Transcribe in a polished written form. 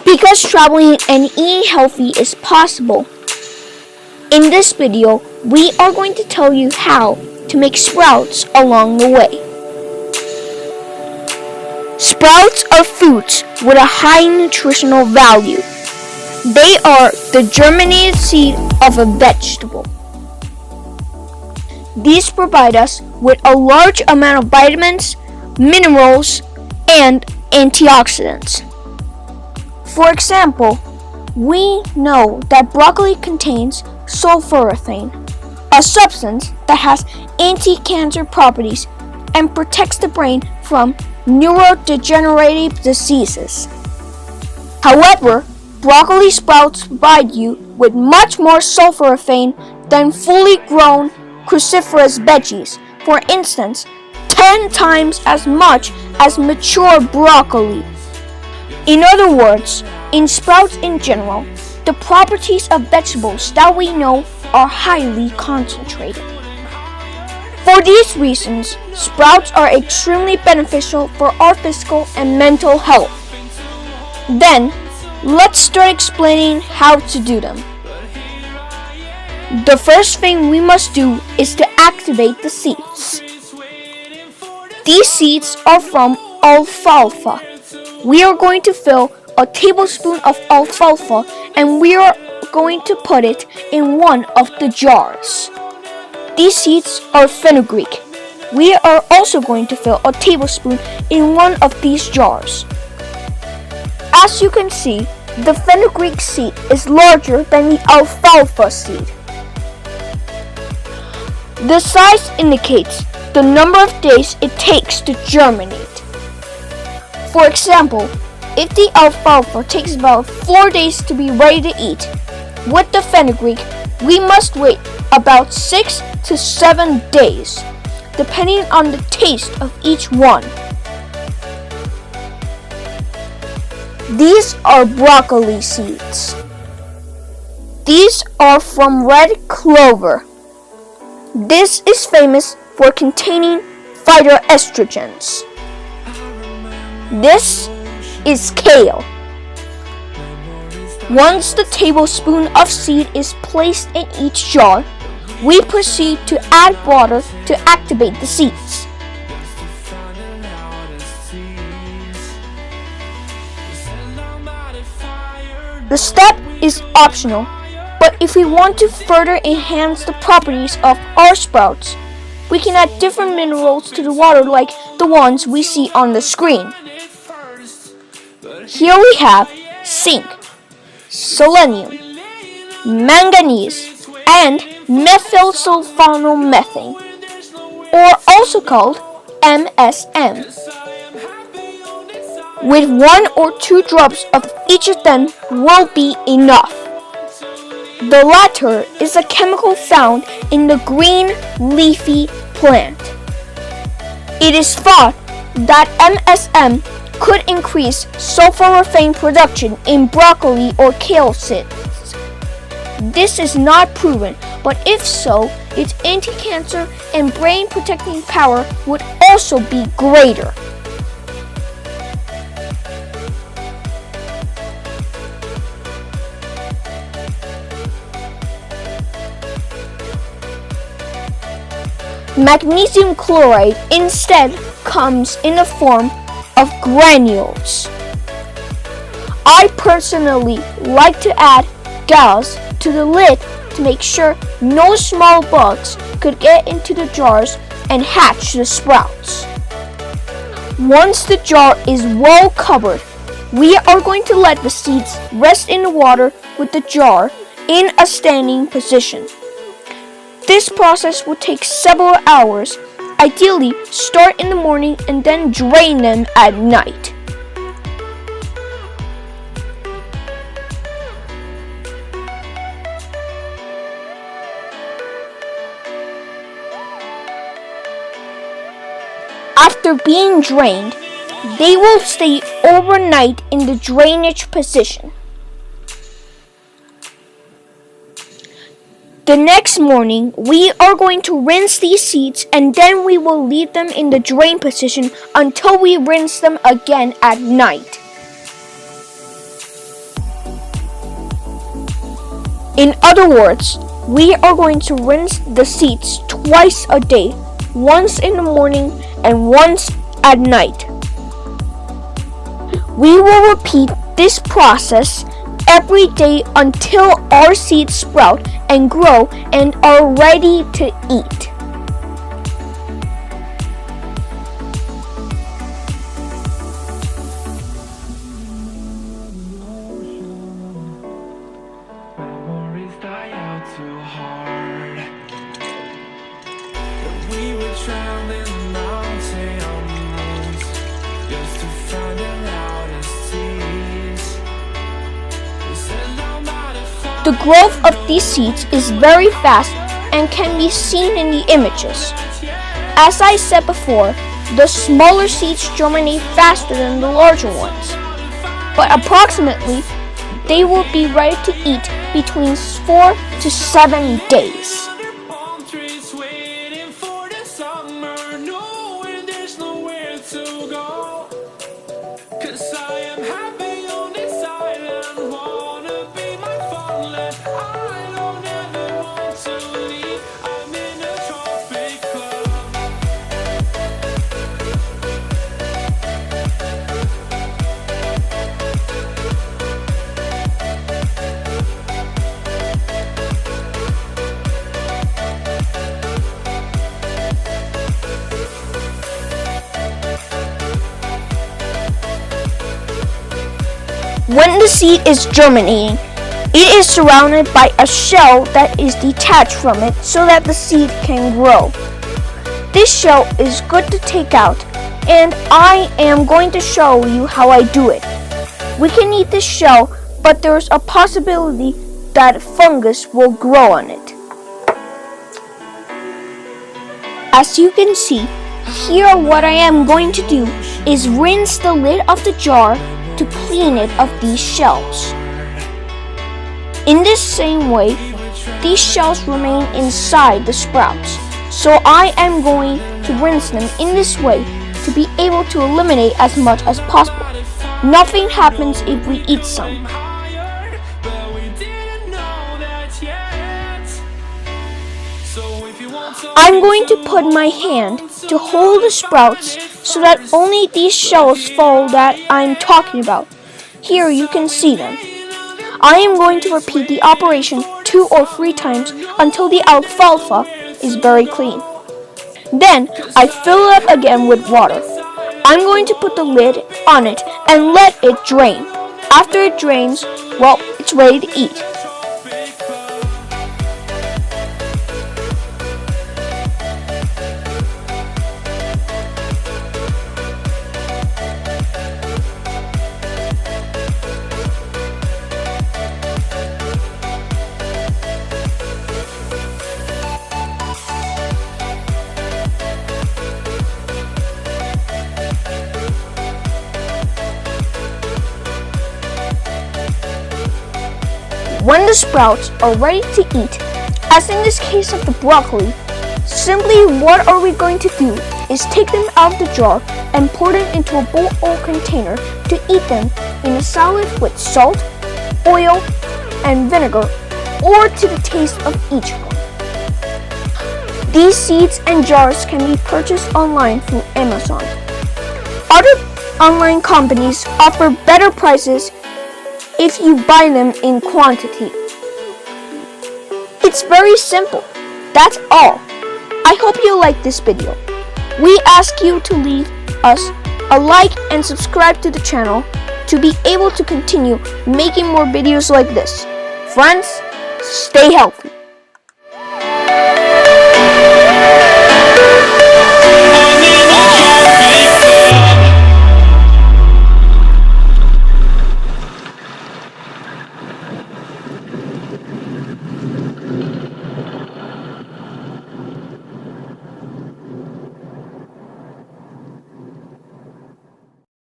because traveling and eating healthy is possible. In this video, we are going to tell you how to make sprouts along the way. Sprouts are foods with a high nutritional value. They are the germinated seed of a vegetable. These provide us with a large amount of vitamins, minerals, and antioxidants. For example, we know that broccoli contains sulforaphane, a substance that has anti-cancer properties and protects the brain from neurodegenerative diseases. However, broccoli sprouts provide you with much more sulforaphane than fully grown cruciferous veggies, for instance, 10 times as much as mature broccoli. In other words, in sprouts in general, the properties of vegetables that we know are highly concentrated. For these reasons, sprouts are extremely beneficial for our physical and mental health. Then, let's start explaining how to do them. The first thing we must do is to activate the seeds. These seeds are from alfalfa. We are going to fill a tablespoon of alfalfa and we are going to put it in one of the jars. These seeds are fenugreek. We are also going to fill a tablespoon in one of these jars. As you can see, the fenugreek seed is larger than the alfalfa seed. The size indicates the number of days it takes to germinate. For example, if the alfalfa takes about 4 days to be ready to eat, with the fenugreek, we must wait about 6 to 7 days, depending on the taste of each one. These are broccoli seeds. These are from red clover. This is famous for containing phytoestrogens. This is kale. Once the tablespoon of seed is placed in each jar, we proceed to add water to activate the seeds. The step is optional, but if we want to further enhance the properties of our sprouts, we can add different minerals to the water like the ones we see on the screen. Here we have zinc, selenium, manganese, and methylsulfonomethane, or also called MSM. With 1 or 2 drops of each of them will be enough. The latter is a chemical found in the green leafy plant. It is thought that MSM could increase sulforaphane production in broccoli or kale seeds. This is not proven, but if so, its anti-cancer and brain protecting power would also be greater. Magnesium chloride instead comes in the form of granules. I personally like to add gauze to the lid to make sure no small bugs could get into the jars and hatch the sprouts. Once the jar is well covered, we are going to let the seeds rest in the water with the jar in a standing position. This process will take several hours. Ideally, start in the morning and then drain them at night. After being drained, they will stay overnight in the drainage position. The next morning, we are going to rinse these seeds and then we will leave them in the drain position until we rinse them again at night. In other words, we are going to rinse the seeds twice a day, once in the morning and once at night. We will repeat this process every day until our seeds sprout and grow and are ready to eat. Memories die out too hard. We were traveling mountains just to find the loudest seas. The growth of these seeds is very fast and can be seen in the images. As I said before, the smaller seeds germinate faster than the larger ones, but approximately they will be ready to eat between 4 to 7 days. Palm trees waiting for the summer, knowing there's nowhere to go. 'Cause I am happy on this island, wanna be my farmland. I don't ever want to leave, I'm in a tropic club. When the seed is germinating, it is surrounded by a shell that is detached from it so that the seed can grow. This shell is good to take out, and I am going to show you how I do it. We can eat this shell, but there's a possibility that fungus will grow on it. As you can see, here what I am going to do is rinse the lid of the jar to clean it of these shells. In this same way, these shells remain inside the sprouts, so I am going to rinse them in this way to be able to eliminate as much as possible. Nothing happens if we eat some. I'm going to put my hand to hold the sprouts so that only these shells fall that I'm talking about. Here you can see them. I am going to repeat the operation 2 or 3 times until the alfalfa is very clean. Then I fill it up again with water. I'm going to put the lid on it and let it drain. After it drains, well, it's ready to eat. When the sprouts are ready to eat, as in this case of the broccoli, simply what are we going to do is take them out of the jar and pour them into a bowl or container to eat them in a salad with salt, oil, and vinegar, or to the taste of each one. These seeds and jars can be purchased online through Amazon. Other online companies offer better prices if you buy them in quantity. It's very simple. That's all. I hope you like this video. We ask you to leave us a like and subscribe to the channel to be able to continue making more videos like this. Friends, stay healthy.